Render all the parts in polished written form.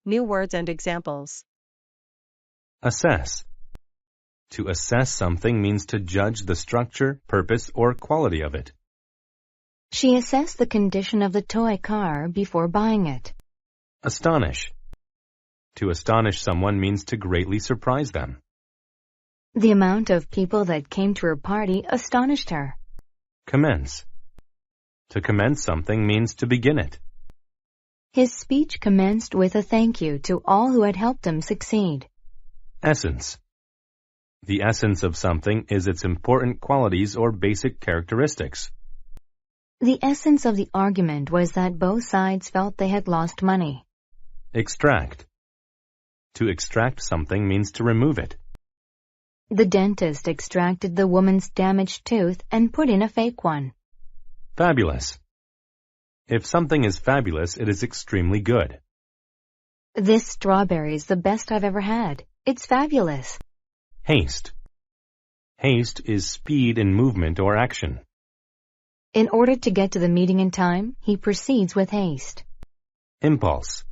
New words and examples. Assess. To assess something means to judge the structure, purpose, or quality of it. She assessed the condition of the toy car before buying it. Astonish. To astonish someone means to greatly surprise them. The amount of people that came to her party astonished her. Commence. To commence something means to begin it. His speech commenced with a thank you to all who had helped him succeed. Essence. The essence of something is its important qualities or basic characteristics. The essence of the argument was that both sides felt they had lost money. Extract. To extract something means to remove it. The dentist extracted the woman's damaged tooth and put in a fake one. Fabulous. If something is fabulous, it is extremely good. This strawberry is the best I've ever had. It's fabulous. Haste. Haste is speed in movement or action. In order to get to the meeting in time, he proceeds with haste. Impulse.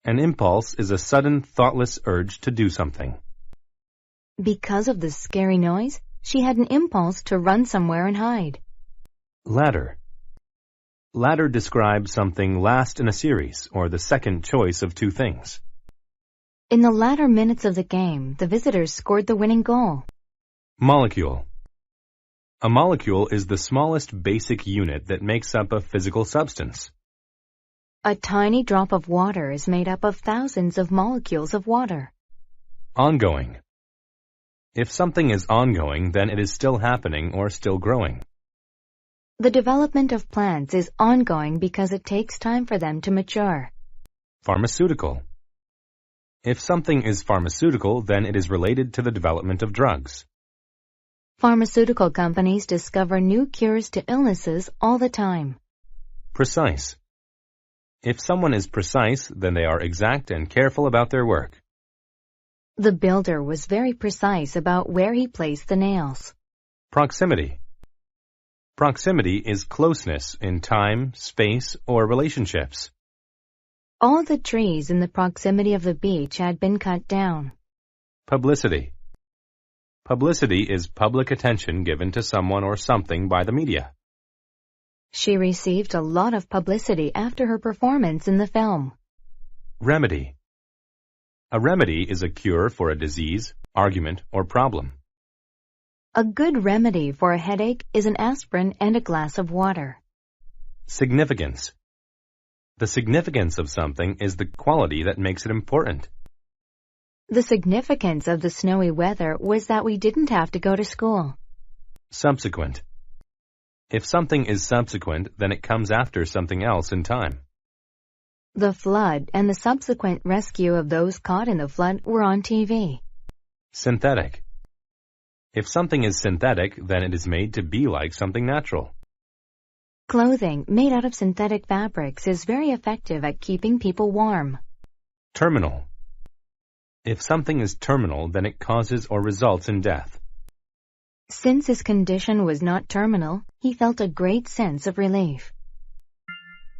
An impulse is a sudden, thoughtless urge to do something. Because of the scary noise, she had an impulse to run somewhere and hide. Ladder. Ladder describes something last in a series, or the second choice of two things. In the latter minutes of the game, the visitors scored the winning goal. Molecule. A molecule is the smallest basic unit that makes up a physical substance. A tiny drop of water is made up of thousands of molecules of water. Ongoing. If something is ongoing, then it is still happening or still growing. The development of plants is ongoing because it takes time for them to mature. Pharmaceutical. If something is pharmaceutical, then it is related to the development of drugs. Pharmaceutical companies discover new cures to illnesses all the time. Precise. If someone is precise, then they are exact and careful about their work. The builder was very precise about where he placed the nails. Proximity. Proximity is closeness in time, space, or relationships. All the trees in the proximity of the beach had been cut down. Publicity. Publicity is public attention given to someone or something by the media. She received a lot of publicity after her performance in the film. Remedy. A remedy is a cure for a disease, argument, or problem. A good remedy for a headache is an aspirin and a glass of water. Significance. The significance of something is the quality that makes it important. The significance of the snowy weather was that we didn't have to go to school. Subsequent. If something is subsequent, then it comes after something else in time. The flood and the subsequent rescue of those caught in the flood were on TV. Synthetic. If something is synthetic, then it is made to be like something natural. Clothing made out of synthetic fabrics is very effective at keeping people warm. Terminal. If something is terminal, then it causes or results in death. Since his condition was not terminal, he felt a great sense of relief.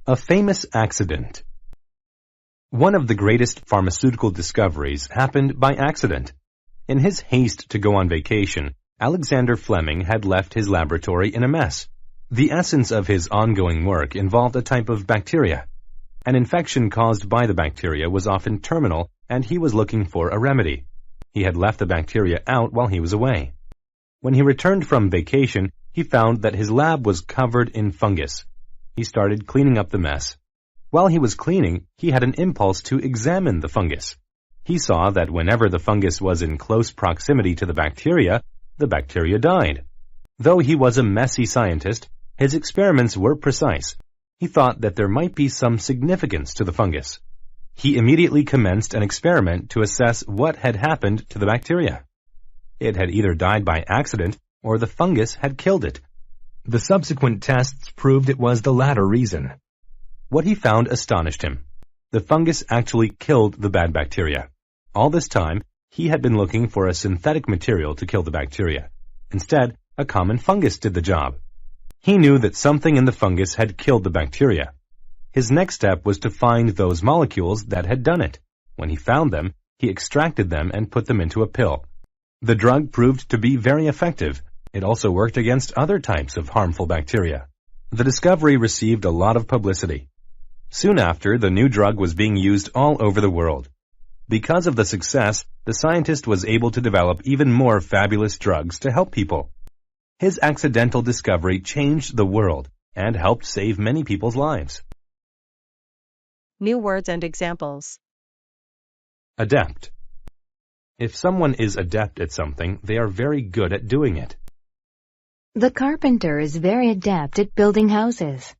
A famous accident. One of the greatest pharmaceutical discoveries happened by accident. In his haste to go on vacation, Alexander Fleming had left his laboratory in a mess. The essence of his ongoing work involved a type of bacteria. An infection caused by the bacteria was often terminal, and he was looking for a remedy. He had left the bacteria out while he was away. When he returned from vacation, he found that his lab was covered in fungus. He started cleaning up the mess. While he was cleaning, he had an impulse to examine the fungus. He saw that whenever the fungus was in close proximity to the bacteria died. Though he was a messy scientist, his experiments were precise. He thought that there might be some significance to the fungus. He immediately commenced an experiment to assess what had happened to the bacteria. It had either died by accident or the fungus had killed it. The subsequent tests proved it was the latter reason. What he found astonished him. The fungus actually killed the bad bacteria. All this time, he had been looking for a synthetic material to kill the bacteria. Instead, a common fungus did the job. He knew that something in the fungus had killed the bacteria. His next step was to find those molecules that had done it. When he found them, he extracted them and put them into a pill. The drug proved to be very effective. It also worked against other types of harmful bacteria. The discovery received a lot of publicity. Soon after, the new drug was being used all over the world. Because of the success, the scientist was able to develop even more fabulous drugs to help people. His accidental discovery changed the world and helped save many people's lives. New words and examples. Adept. If someone is adept at something, they are very good at doing it. The carpenter is very adept at building houses.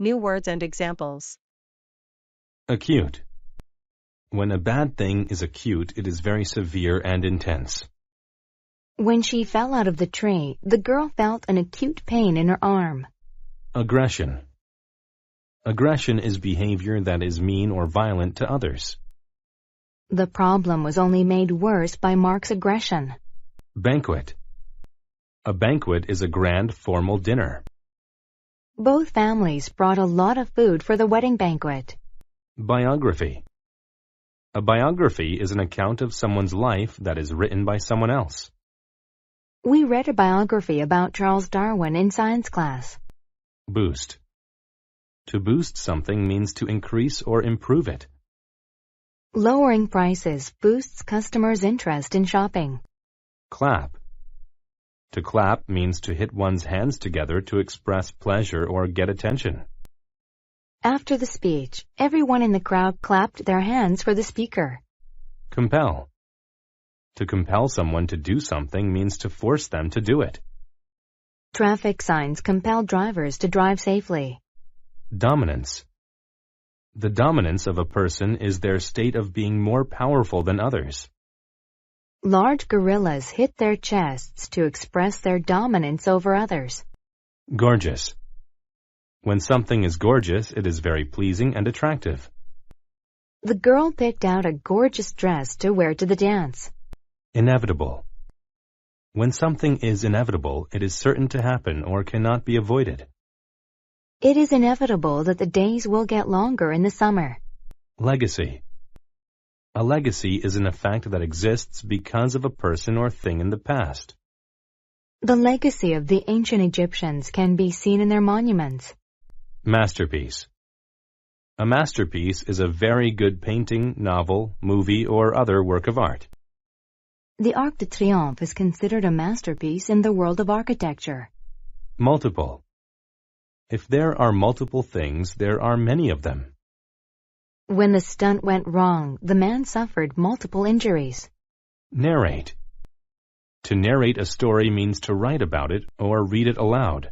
New words and examples. Acute. When a bad thing is acute, it is very severe and intense. When she fell out of the tree, the girl felt an acute pain in her arm. Aggression. Aggression is behavior that is mean or violent to others. The problem was only made worse by Mark's aggression. Banquet. A banquet is a grand formal dinner. Both families brought a lot of food for the wedding banquet. Biography. A biography is an account of someone's life that is written by someone else. We read a biography about Charles Darwin in science class. Boost. To boost something means to increase or improve it. Lowering prices boosts customers' interest in shopping. Clap. To clap means to hit one's hands together to express pleasure or get attention. After the speech, everyone in the crowd clapped their hands for the speaker. Compel. To compel someone to do something means to force them to do it. Traffic signs compel drivers to drive safely. Dominance. The dominance of a person is their state of being more powerful than others. Large gorillas hit their chests to express their dominance over others. Gorgeous. When something is gorgeous, it is very pleasing and attractive. The girl picked out a gorgeous dress to wear to the dance. Inevitable. When something is inevitable, it is certain to happen or cannot be avoided. It is inevitable that the days will get longer in the summer. Legacy. A legacy is an effect that exists because of a person or thing in the past. The legacy of the ancient Egyptians can be seen in their monuments. Masterpiece. A masterpiece is a very good painting, novel, movie, or other work of art. The Arc de Triomphe is considered a masterpiece in the world of architecture. Multiple. If there are multiple things, there are many of them. When the stunt went wrong, the man suffered multiple injuries. Narrate. To narrate a story means to write about it or read it aloud.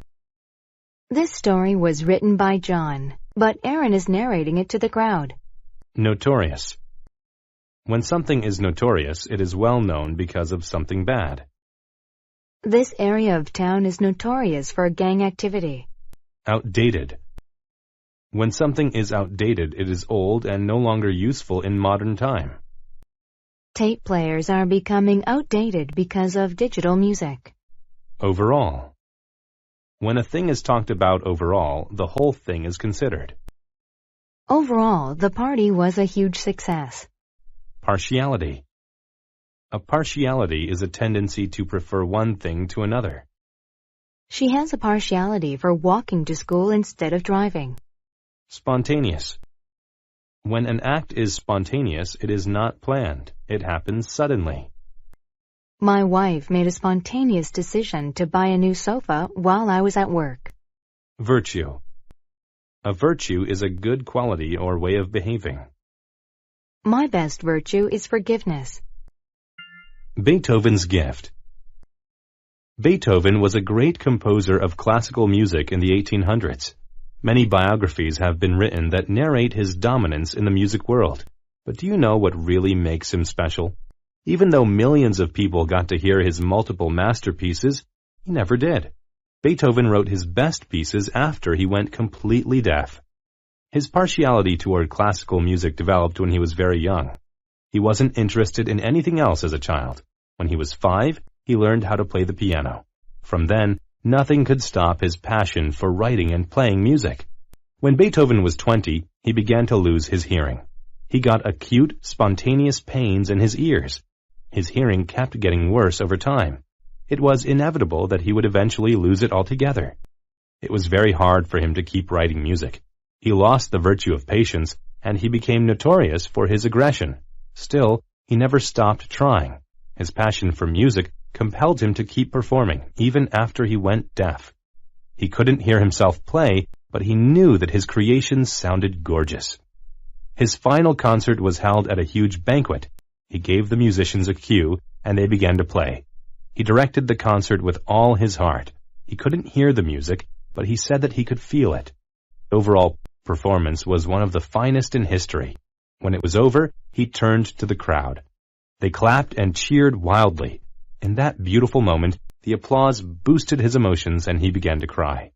This story was written by John, but Aaron is narrating it to the crowd. Notorious. When something is notorious, it is well known because of something bad. This area of town is notorious for gang activity. Outdated. When something is outdated, it is old and no longer useful in modern time. Tape players are becoming outdated because of digital music. Overall. When a thing is talked about overall, the whole thing is considered. Overall, the party was a huge success. Partiality. A partiality is a tendency to prefer one thing to another. She has a partiality for walking to school instead of driving. Spontaneous. When an act is spontaneous, it is not planned. It happens suddenly. My wife made a spontaneous decision to buy a new sofa while I was at work. Virtue. A virtue is a good quality or way of behaving. My best virtue is forgiveness. Beethoven's gift. Beethoven was a great composer of classical music in the 1800s. Many biographies have been written that narrate his dominance in the music world. But do you know what really makes him special? Even though millions of people got to hear his multiple masterpieces, he never did. Beethoven wrote his best pieces after he went completely deaf. His partiality toward classical music developed when he was very young. He wasn't interested in anything else as a child. When he was 5, he learned how to play the piano. From then, nothing could stop his passion for writing and playing music. When Beethoven was 20, he began to lose his hearing. He got acute, spontaneous pains in his ears. His hearing kept getting worse over time. It was inevitable that he would eventually lose it altogether. It was very hard for him to keep writing music. He lost the virtue of patience, and he became notorious for his aggression. Still, he never stopped trying. His passion for music compelled him to keep performing, even after he went deaf. He couldn't hear himself play, but he knew that his creations sounded gorgeous. His final concert was held at a huge banquet. He gave the musicians a cue, and they began to play. He directed the concert with all his heart. He couldn't hear the music, but he said that he could feel it. overall performance was one of the finest in history. When it was over, he turned to the crowd. They clapped and cheered wildly. In that beautiful moment, the applause boosted his emotions and he began to cry.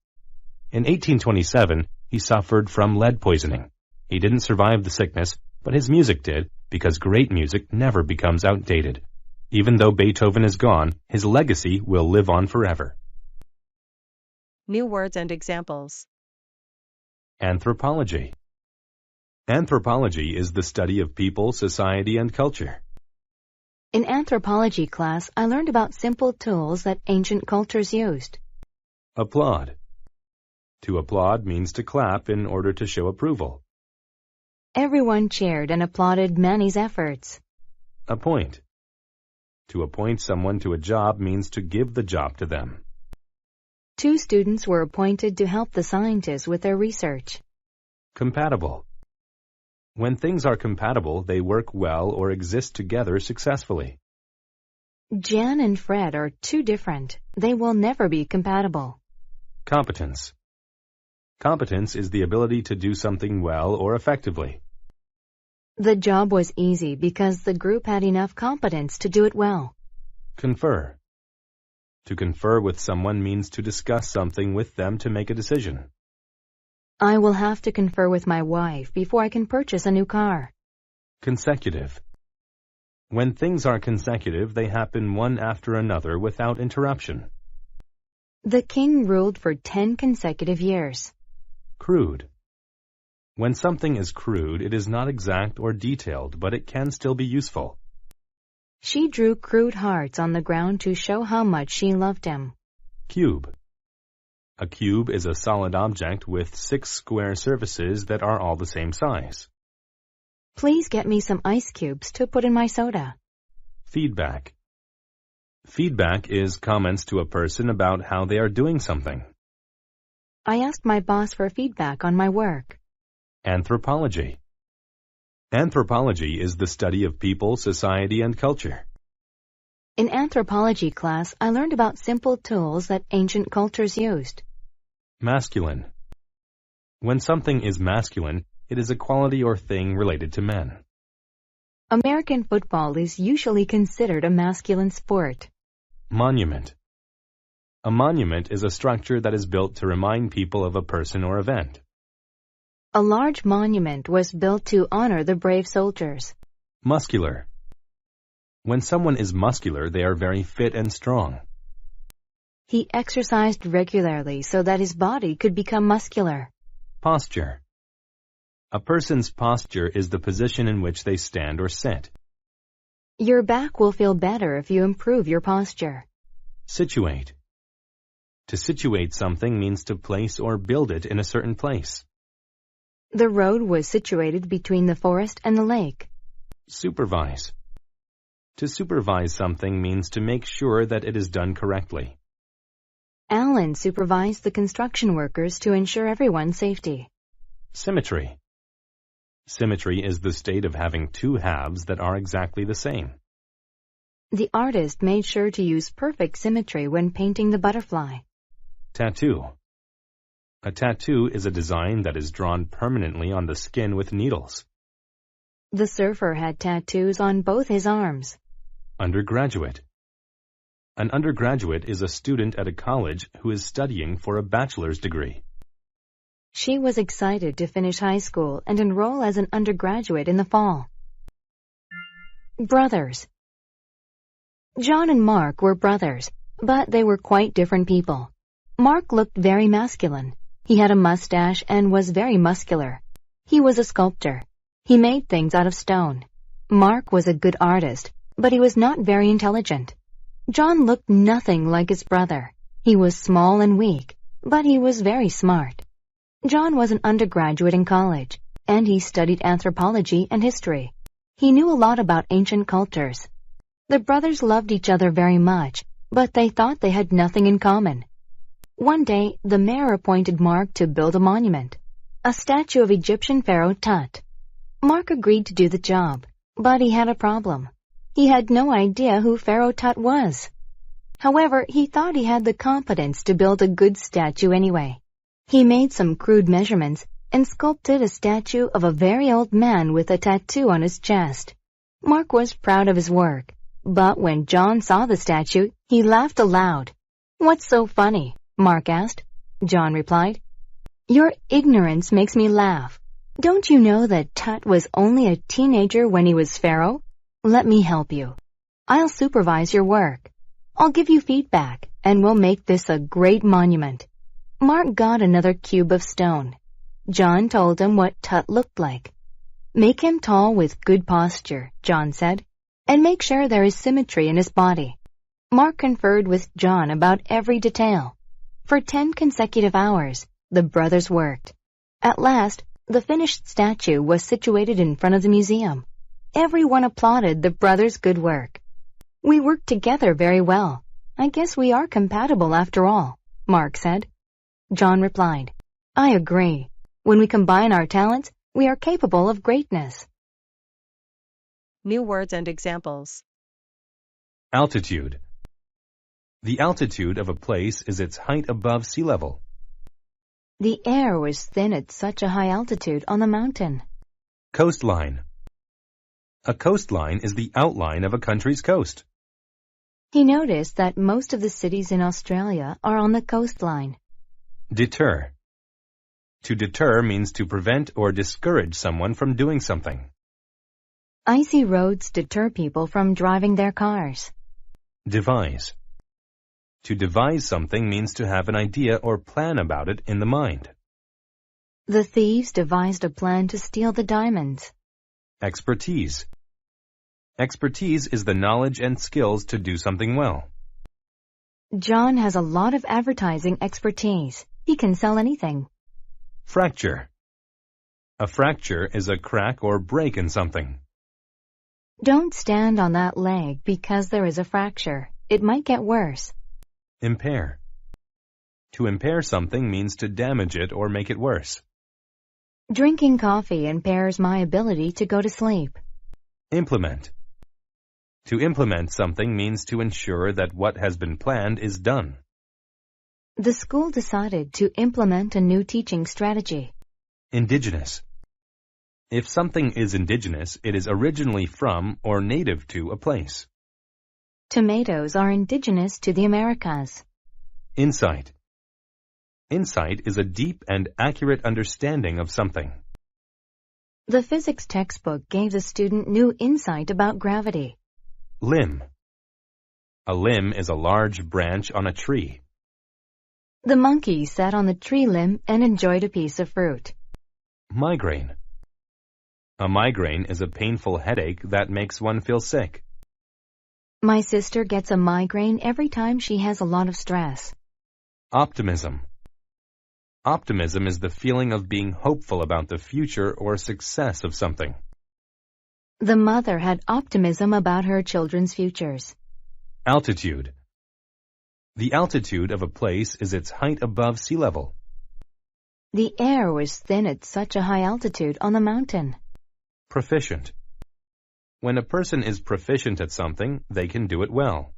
In 1827, he suffered from lead poisoning. He didn't survive the sickness, but his music did, because great music never becomes outdated. Even though Beethoven is gone, his legacy will live on forever. New words and examples. Anthropology. Anthropology is the study of people, society, and culture. In anthropology class, I learned about simple tools that ancient cultures used. Applaud. To applaud means to clap in order to show approval. Everyone cheered and applauded Manny's efforts. Appoint. To appoint someone to a job means to give the job to them. 2 students were appointed to help the scientists with their research. Compatible. When things are compatible, they work well or exist together successfully. Jan and Fred are too different. They will never be compatible. Competence. Competence is the ability to do something well or effectively. The job was easy because the group had enough competence to do it well. Confer. To confer with someone means to discuss something with them to make a decision. I will have to confer with my wife before I can purchase a new car. Consecutive. When things are consecutive, they happen one after another without interruption. The king ruled for 10 consecutive years. Crude. When something is crude, it is not exact or detailed, but it can still be useful. She drew crude hearts on the ground to show how much she loved him. Cube. A cube is a solid object with 6 square surfaces that are all the same size. Please get me some ice cubes to put in my soda. Feedback. Feedback is comments to a person about how they are doing something. I asked my boss for feedback on my work. Anthropology. Anthropology is the study of people, society, and culture. In anthropology class, I learned about simple tools that ancient cultures used. Masculine. When something is masculine, it is a quality or thing related to men. American football is usually considered a masculine sport. Monument. A monument is a structure that is built to remind people of a person or event. A large monument was built to honor the brave soldiers. Muscular. When someone is muscular, they are very fit and strong. He exercised regularly so that his body could become muscular. Posture. A person's posture is the position in which they stand or sit. Your back will feel better if you improve your posture. Situate. To situate something means to place or build it in a certain place. The road was situated between the forest and the lake. Supervise. To supervise something means to make sure that it is done correctly. Alan supervised the construction workers to ensure everyone's safety. Symmetry. Symmetry is the state of having 2 halves that are exactly the same. The artist made sure to use perfect symmetry when painting the butterfly. Tattoo. A tattoo is a design that is drawn permanently on the skin with needles. The surfer had tattoos on both his arms. Undergraduate. An undergraduate is a student at a college who is studying for a bachelor's degree. She was excited to finish high school and enroll as an undergraduate in the fall. Brothers. John and Mark were brothers, but they were quite different people. Mark looked very masculine. He had a mustache and was very muscular. He was a sculptor. He made things out of stone. Mark was a good artist, but he was not very intelligent. John looked nothing like his brother. He was small and weak, but he was very smart. John was an undergraduate in college, and he studied anthropology and history. He knew a lot about ancient cultures. The brothers loved each other very much, but they thought they had nothing in common. One day, the mayor appointed Mark to build a monument, a statue of Egyptian pharaoh Tut. Mark agreed to do the job, but he had a problem. He had no idea who Pharaoh Tut was. However, he thought he had the confidence to build a good statue anyway. He made some crude measurements and sculpted a statue of a very old man with a tattoo on his chest. Mark was proud of his work, but when John saw the statue, he laughed aloud. "What's so funny?" Mark asked. John replied, "Your ignorance makes me laugh. Don't you know that Tut was only a teenager when he was Pharaoh? Let me help you. I'll supervise your work. I'll give you feedback, and we'll make this a great monument." Mark got another cube of stone. John told him what Tut looked like. "Make him tall with good posture," John said, "and make sure there is symmetry in his body." Mark conferred with John about every detail. For 10 consecutive hours, the brothers worked. At last, the finished statue was situated in front of the museum. Everyone applauded the brothers' good work. "We worked together very well. I guess we are compatible after all," Mark said. John replied, "I agree. When we combine our talents, we are capable of greatness." New words and examples. Altitude. The altitude of a place is its height above sea level. The air was thin at such a high altitude on the mountain. Coastline. A coastline is the outline of a country's coast. He noticed that most of the cities in Australia are on the coastline. Deter. To deter means to prevent or discourage someone from doing something. Icy roads deter people from driving their cars. Devise. To devise something means to have an idea or plan about it in the mind. The thieves devised a plan to steal the diamonds. Expertise. Expertise is the knowledge and skills to do something well. John has a lot of advertising expertise. He can sell anything. Fracture. A fracture is a crack or break in something. Don't stand on that leg because there is a fracture. It might get worse. Impair. To impair something means to damage it or make it worse. Drinking coffee impairs my ability to go to sleep. Implement. To implement something means to ensure that what has been planned is done. The school decided to implement a new teaching strategy. Indigenous. If something is indigenous, it is originally from or native to a place. Tomatoes are indigenous to the Americas. Insight. Insight is a deep and accurate understanding of something. The physics textbook gave the student new insight about gravity. Limb. A limb is a large branch on a tree. The monkey sat on the tree limb and enjoyed a piece of fruit. Migraine. A migraine is a painful headache that makes one feel sick. My sister gets a migraine every time she has a lot of stress. Optimism. Optimism is the feeling of being hopeful about the future or success of something. The mother had optimism about her children's futures. Altitude. The altitude of a place is its height above sea level. The air was thin at such a high altitude on the mountain. Proficient. When a person is proficient at something, they can do it well.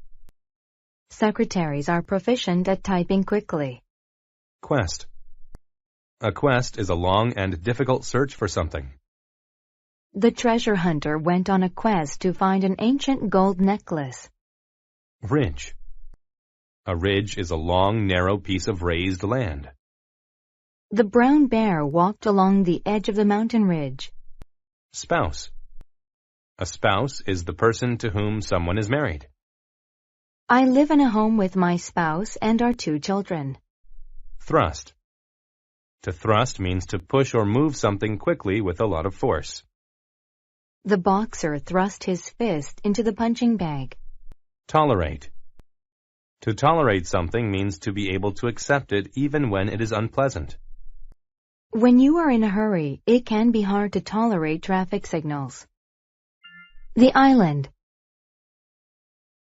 Secretaries are proficient at typing quickly. Quest. A quest is a long and difficult search for something. The treasure hunter went on a quest to find an ancient gold necklace. Ridge. A ridge is a long, narrow piece of raised land. The brown bear walked along the edge of the mountain ridge. Spouse. A spouse is the person to whom someone is married. I live in a home with my spouse and our 2 children. Thrust. To thrust means to push or move something quickly with a lot of force. The boxer thrust his fist into the punching bag. Tolerate. To tolerate something means to be able to accept it even when it is unpleasant. When you are in a hurry, it can be hard to tolerate traffic signals. The island.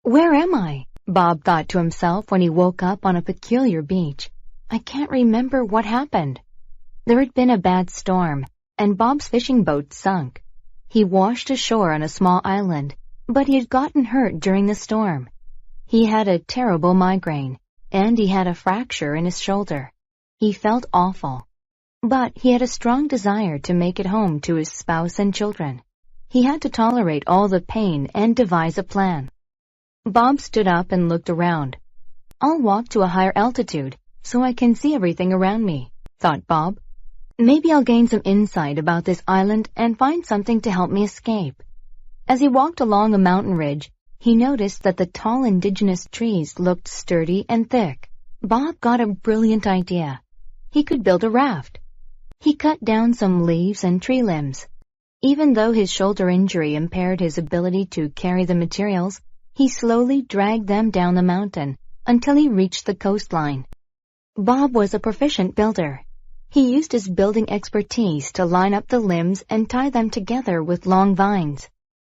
Where am I? Bob thought to himself when he woke up on a peculiar beach. I can't remember what happened. There had been a bad storm, and Bob's fishing boat sunk. He washed ashore on a small island, but he had gotten hurt during the storm. He had a terrible migraine, and he had a fracture in his shoulder. He felt awful. But he had a strong desire to make it home to his spouse and children. He had to tolerate all the pain and devise a plan. Bob stood up and looked around. "I'll walk to a higher altitude so I can see everything around me," thought Bob. "Maybe I'll gain some insight about this island and find something to help me escape." As he walked along a mountain ridge, he noticed that the tall indigenous trees looked sturdy and thick. Bob got a brilliant idea. He could build a raft. He cut down some leaves and tree limbs. Even though his shoulder injury impaired his ability to carry the materials, he slowly dragged them down the mountain until he reached the coastline. Bob was a proficient builder. He used his building expertise to line up the limbs and tie them together with long vines.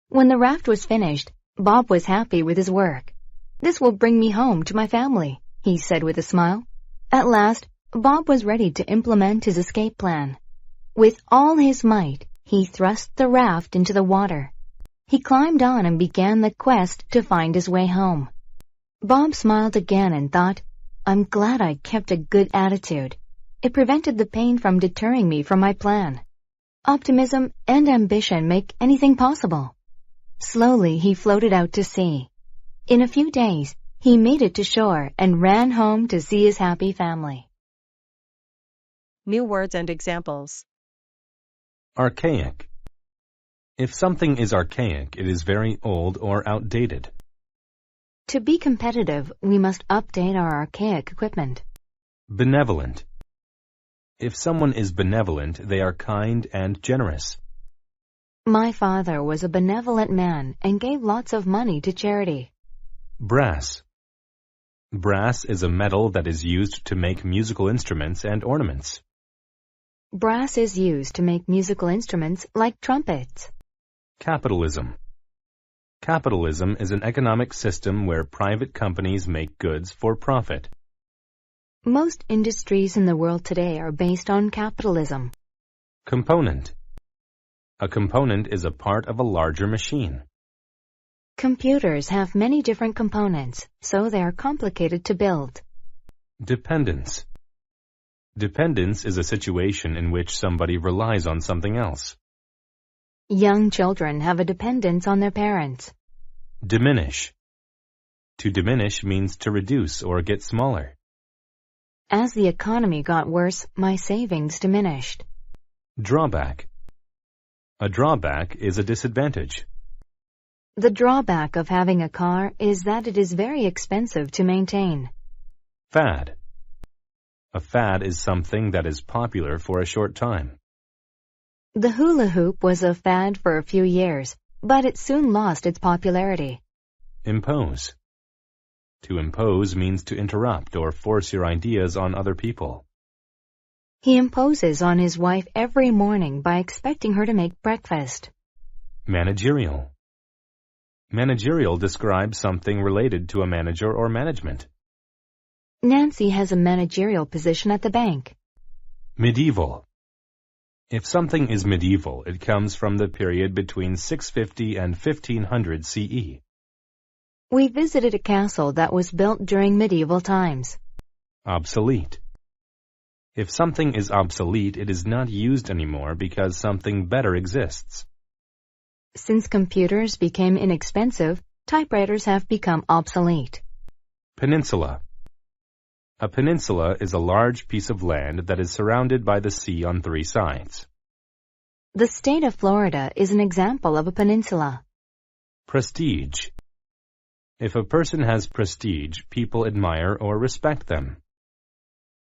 When the raft was finished, Bob was happy with his work. "This will bring me home to my family," he said with a smile. At last, Bob was ready to implement his escape plan. With all his might, he thrust the raft into the water. He climbed on and began the quest to find his way home. Bob smiled again and thought, "I'm glad I kept a good attitude. It prevented the pain from deterring me from my plan. Optimism and ambition make anything possible." Slowly, he floated out to sea. In a few days, he made it to shore and ran home to see his happy family. New words and examples. Archaic. If something is archaic, it is very old or outdated. To be competitive, we must update our archaic equipment. Benevolent. If someone is benevolent, they are kind and generous. My father was a benevolent man and gave lots of money to charity. Brass. Brass is a metal that is used to make musical instruments and ornaments. Brass is used to make musical instruments like trumpets. Capitalism. Capitalism is an economic system where private companies make goods for profit. Most industries in the world today are based on capitalism. Component. A component is a part of a larger machine. Computers have many different components, so they are complicated to build. Dependence. Dependence is a situation in which somebody relies on something else. Young children have a dependence on their parents. Diminish. To diminish means to reduce or get smaller. As the economy got worse, my savings diminished. Drawback. A drawback is a disadvantage. The drawback of having a car is that it is very expensive to maintain. Fad. A fad is something that is popular for a short time. The hula hoop was a fad for a few years, but it soon lost its popularity. Impose. To impose means to interrupt or force your ideas on other people. He imposes on his wife every morning by expecting her to make breakfast. Managerial. Managerial describes something related to a manager or management. Nancy has a managerial position at the bank. Medieval. If something is medieval, it comes from the period between 650 and 1500 CE. We visited a castle that was built during medieval times. Obsolete. If something is obsolete, it is not used anymore because something better exists. Since computers became inexpensive, typewriters have become obsolete. Peninsula. A peninsula is a large piece of land that is surrounded by the sea on 3 sides. The state of Florida is an example of a peninsula. Prestige. If a person has prestige, people admire or respect them.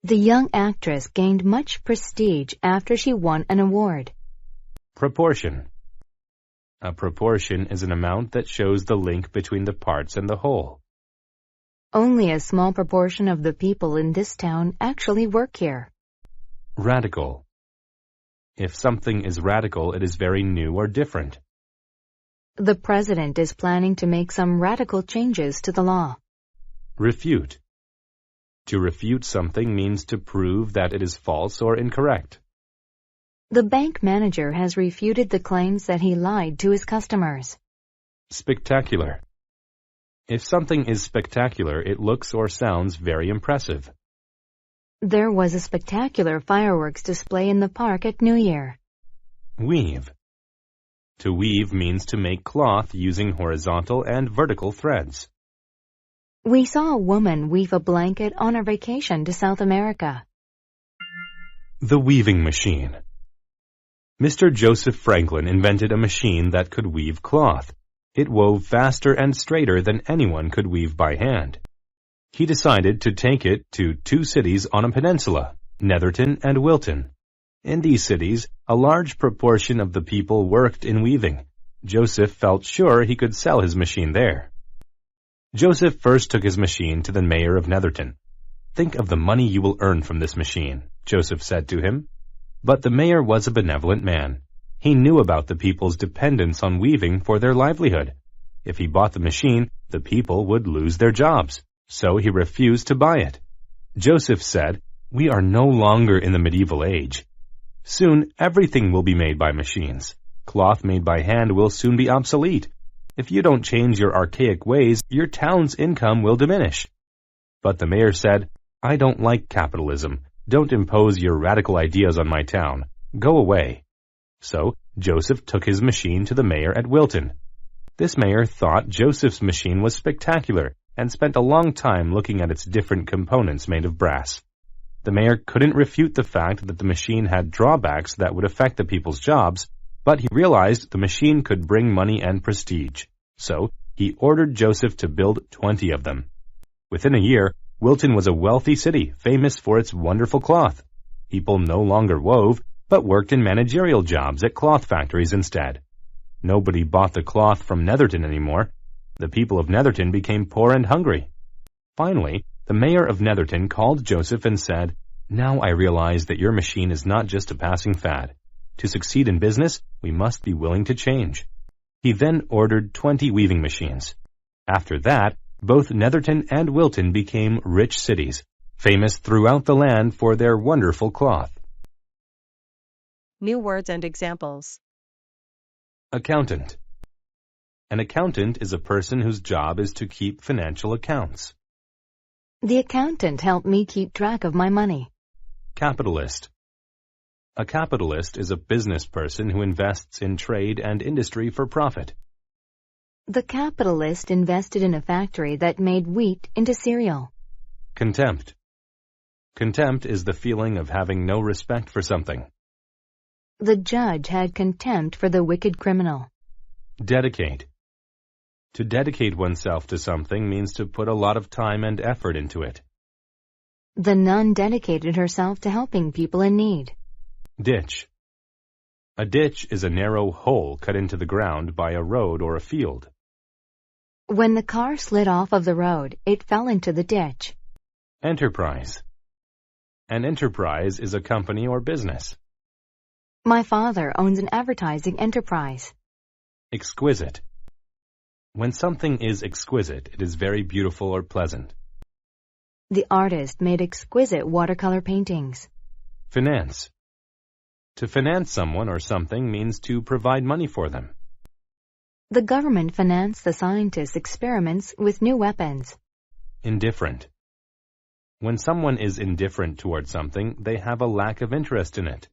The young actress gained much prestige after she won an award. Proportion. A proportion is an amount that shows the link between the parts and the whole. Only a small proportion of the people in this town actually work here. Radical. If something is radical, it is very new or different. The president is planning to make some radical changes to the law. Refute. To refute something means to prove that it is false or incorrect. The bank manager has refuted the claims that he lied to his customers. Spectacular. If something is spectacular, it looks or sounds very impressive. There was a spectacular fireworks display in the park at New Year. Weave. To weave means to make cloth using horizontal and vertical threads. We saw a woman weave a blanket on our vacation to South America. The weaving machine. Mr. Joseph Franklin invented a machine that could weave cloth. It wove faster and straighter than anyone could weave by hand. He decided to take it to two cities on a peninsula, Netherton and Wilton. In these cities, a large proportion of the people worked in weaving. Joseph felt sure he could sell his machine there. Joseph first took his machine to the mayor of Netherton. "Think of the money you will earn from this machine," Joseph said to him. But the mayor was a benevolent man. He knew about the people's dependence on weaving for their livelihood. If he bought the machine, the people would lose their jobs. So he refused to buy it. Joseph said, "We are no longer in the medieval age. Soon everything will be made by machines. Cloth made by hand will soon be obsolete. If you don't change your archaic ways, your town's income will diminish." But the mayor said, "I don't like capitalism. Don't impose your radical ideas on my town. Go away." So Joseph took his machine to the mayor at Wilton. This mayor thought Joseph's machine was spectacular and spent a long time looking at its different components made of brass. The mayor couldn't refute the fact that the machine had drawbacks that would affect the people's jobs, but he realized the machine could bring money and prestige. So he ordered Joseph to build 20 of them. Within a year, Wilton was a wealthy city, famous for its wonderful cloth. People no longer wove, but worked in managerial jobs at cloth factories instead. Nobody bought the cloth from Netherton anymore. The people of Netherton became poor and hungry. Finally, the mayor of Netherton called Joseph and said, "Now I realize that your machine is not just a passing fad. To succeed in business, we must be willing to change." He then ordered 20 weaving machines. After that, both Netherton and Wilton became rich cities, famous throughout the land for their wonderful cloth. New words and examples. Accountant. An accountant is a person whose job is to keep financial accounts. The accountant helped me keep track of my money. Capitalist. A capitalist is a business person who invests in trade and industry for profit. The capitalist invested in a factory that made wheat into cereal. Contempt. Contempt is the feeling of having no respect for something. The judge had contempt for the wicked criminal. Dedicate. To dedicate oneself to something means to put a lot of time and effort into it. The nun dedicated herself to helping people in need. Ditch. A ditch is a narrow hole cut into the ground by a road or a field. When the car slid off of the road, it fell into the ditch. Enterprise. An enterprise is a company or business. My father owns an advertising enterprise. Exquisite. When something is exquisite, it is very beautiful or pleasant. The artist made exquisite watercolor paintings. Finance. To finance someone or something means to provide money for them. The government financed the scientists' experiments with new weapons. Indifferent. When someone is indifferent toward something, they have a lack of interest in it.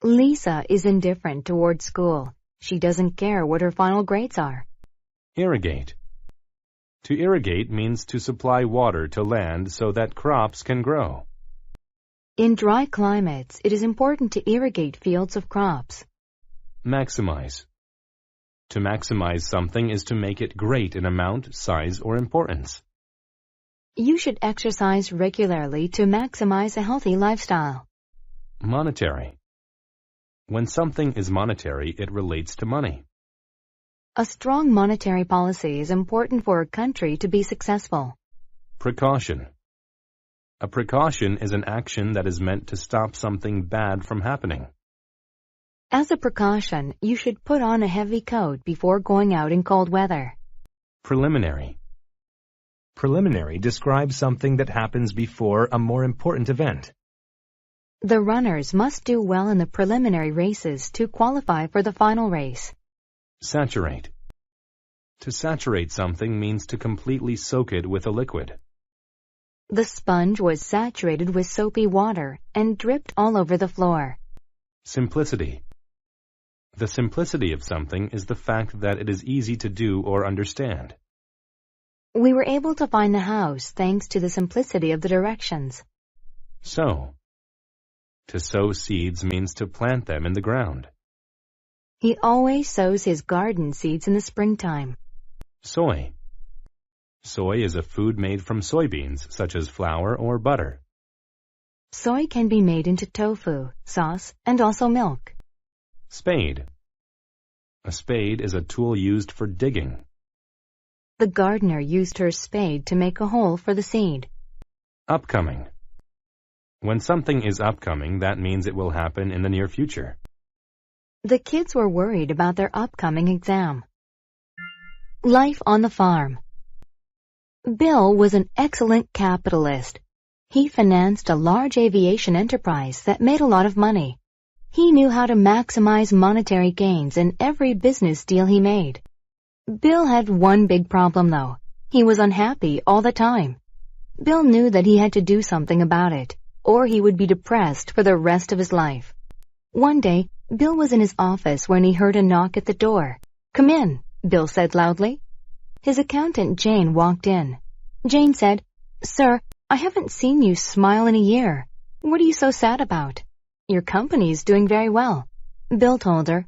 Lisa is indifferent toward school. She doesn't care what her final grades are. Irrigate. To irrigate means to supply water to land so that crops can grow. In dry climates, it is important to irrigate fields of crops. Maximize. To maximize something is to make it great in amount, size, or importance. You should exercise regularly to maximize a healthy lifestyle. Monetary. When something is monetary, it relates to money. A strong monetary policy is important for a country to be successful. Precaution. A precaution is an action that is meant to stop something bad from happening. As a precaution, you should put on a heavy coat before going out in cold weather. Preliminary. Preliminary describes something that happens before a more important event. The runners must do well in the preliminary races to qualify for the final race. Saturate. To saturate something means to completely soak it with a liquid. The sponge was saturated with soapy water and dripped all over the floor. Simplicity. The simplicity of something is the fact that it is easy to do or understand. We were able to find the house thanks to the simplicity of the directions. Sow. To sow seeds means to plant them in the ground. He always sows his garden seeds in the springtime. Soy. Soy is a food made from soybeans, such as flour or butter. Soy can be made into tofu, sauce, and also milk. Spade. A spade is a tool used for digging. The gardener used her spade to make a hole for the seed. Upcoming. When something is upcoming, that means it will happen in the near future. The kids were worried about their upcoming exam. Life on the farm. Bill was an excellent capitalist. He financed a large aviation enterprise that made a lot of money. He knew how to maximize monetary gains in every business deal he made. Bill had one big problem, though. He was unhappy all the time. Bill knew that he had to do something about it, or he would be depressed for the rest of his life. One day, Bill was in his office when he heard a knock at the door. "Come in," Bill said loudly. His accountant, Jane, walked in. Jane said, "Sir, I haven't seen you smile in a year. What are you so sad about?" "Your company's doing very well." Bill told her,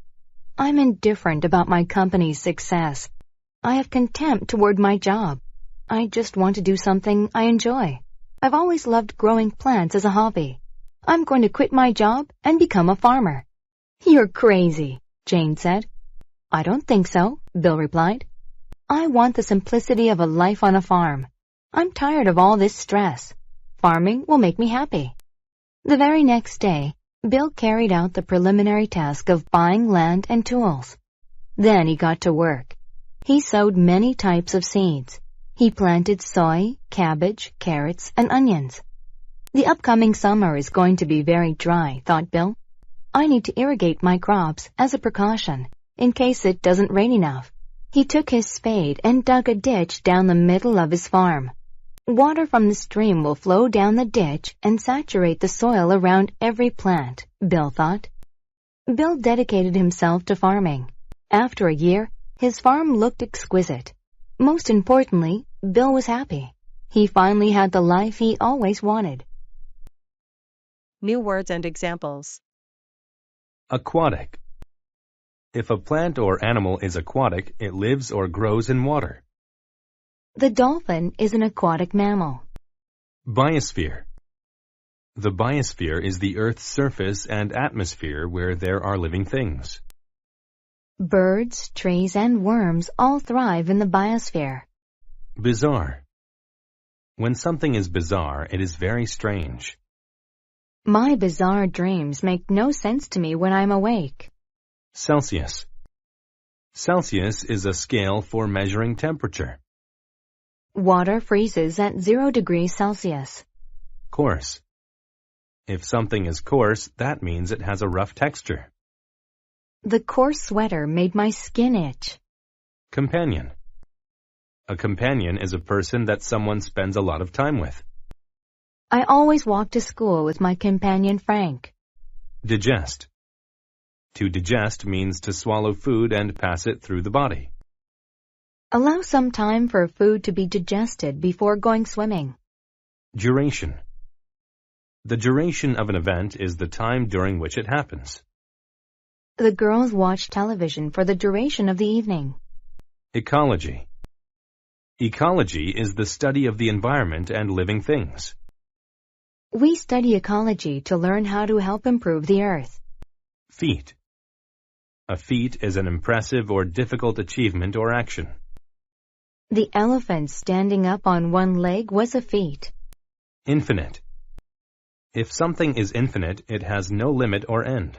"I'm indifferent about my company's success. I have contempt toward my job. I just want to do something I enjoy. I've always loved growing plants as a hobby. I'm going to quit my job and become a farmer." "You're crazy," Jane said. "I don't think so," Bill replied. "I want the simplicity of a life on a farm. I'm tired of all this stress. Farming will make me happy." The very next day, Bill carried out the preliminary task of buying land and tools. Then he got to work. He sowed many types of seeds. He planted soy, cabbage, carrots, and onions. The upcoming summer is going to be very dry, thought Bill. I need to irrigate my crops as a precaution, in case it doesn't rain enough. He took his spade and dug a ditch down the middle of his farm. Water from the stream will flow down the ditch and saturate the soil around every plant, Bill thought. Bill dedicated himself to farming. After a year, his farm looked exquisite. Most importantly, Bill was happy. He finally had the life he always wanted. New words and examples. Aquatic. If a plant or animal is aquatic, it lives or grows in water. The dolphin is an aquatic mammal. Biosphere. The biosphere is the Earth's surface and atmosphere where there are living things. Birds, trees, and worms all thrive in the biosphere. Bizarre. When something is bizarre, it is very strange. My bizarre dreams make no sense to me when I'm awake. Celsius. Celsius is a scale for measuring temperature. Water freezes at 0 degrees Celsius. Coarse. If something is coarse, that means it has a rough texture. The coarse sweater made my skin itch. Companion. A companion is a person that someone spends a lot of time with. I always walk to school with my companion Frank. Digest. To digest means to swallow food and pass it through the body. Allow some time for food to be digested before going swimming. Duration. The duration of an event is the time during which it happens. The girls watch television for the duration of the evening. Ecology. Ecology is the study of the environment and living things. We study ecology to learn how to help improve the earth. Feat. A feat is an impressive or difficult achievement or action. The elephant standing up on one leg was a feat. Infinite. If something is infinite, it has no limit or end.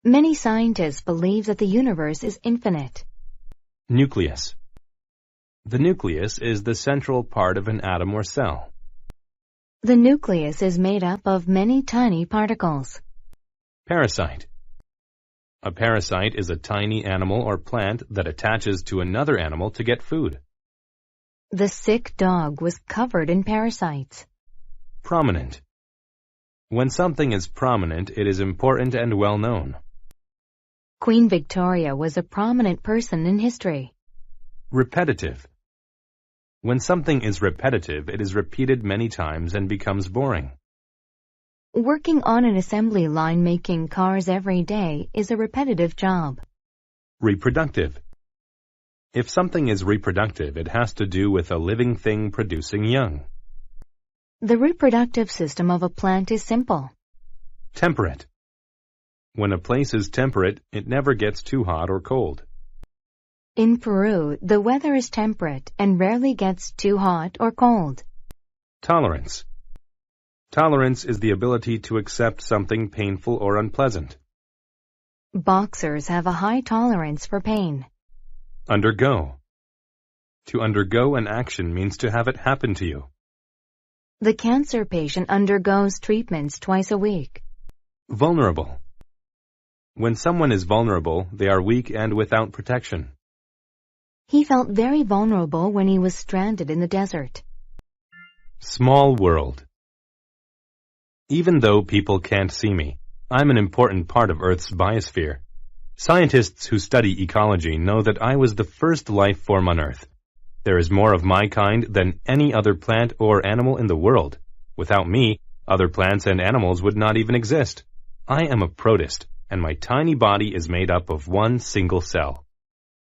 Many scientists believe that the universe is infinite. Nucleus. The nucleus is the central part of an atom or cell. The nucleus is made up of many tiny particles. Parasite. A parasite is a tiny animal or plant that attaches to another animal to get food. The sick dog was covered in parasites. Prominent. When something is prominent, it is important and well known. Queen Victoria was a prominent person in history. Repetitive. When something is repetitive, it is repeated many times and becomes boring. Working on an assembly line making cars every day is a repetitive job. Reproductive. If something is reproductive, it has to do with a living thing producing young. The reproductive system of a plant is simple. Temperate. When a place is temperate, it never gets too hot or cold. In Peru, the weather is temperate and rarely gets too hot or cold. Tolerance. Tolerance is the ability to accept something painful or unpleasant. Boxers have a high tolerance for pain. Undergo. To undergo an action means to have it happen to you. The cancer patient undergoes treatments twice a week. Vulnerable. When someone is vulnerable, they are weak and without protection. He felt very vulnerable when he was stranded in the desert. Small world. Even though people can't see me, I'm an important part of Earth's biosphere. Scientists who study ecology know that I was the first life form on Earth. There is more of my kind than any other plant or animal in the world. Without me, other plants and animals would not even exist. I am a protist, and my tiny body is made up of one single cell.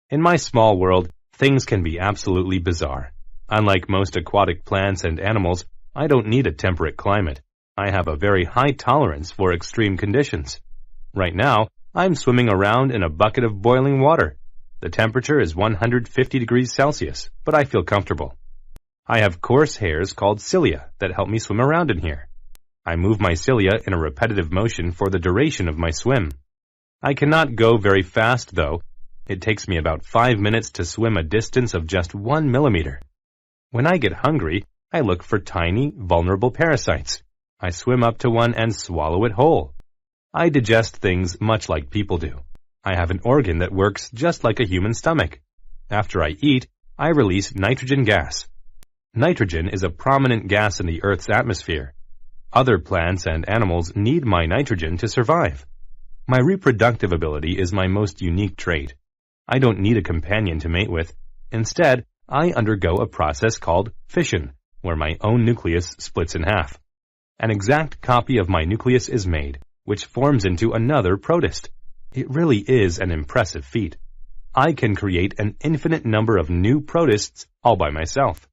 In my small world, things can be absolutely bizarre. Unlike most aquatic plants and animals, I don't need a temperate climate. I have a very high tolerance for extreme conditions. Right now, I'm swimming around in a bucket of boiling water. The temperature is 150 degrees Celsius, but I feel comfortable. I have coarse hairs called cilia that help me swim around in here. I move my cilia in a repetitive motion for the duration of my swim. I cannot go very fast, though. It takes me about 5 minutes to swim a distance of just 1 millimeter. When I get hungry, I look for tiny, vulnerable parasites. I swim up to one and swallow it whole. I digest things much like people do. I have an organ that works just like a human stomach. After I eat, I release nitrogen gas. Nitrogen is a prominent gas in the Earth's atmosphere. Other plants and animals need my nitrogen to survive. My reproductive ability is my most unique trait. I don't need a companion to mate with. Instead, I undergo a process called fission, where my own nucleus splits in half. An exact copy of my nucleus is made, which forms into another protist. It really is an impressive feat. I can create an infinite number of new protists all by myself.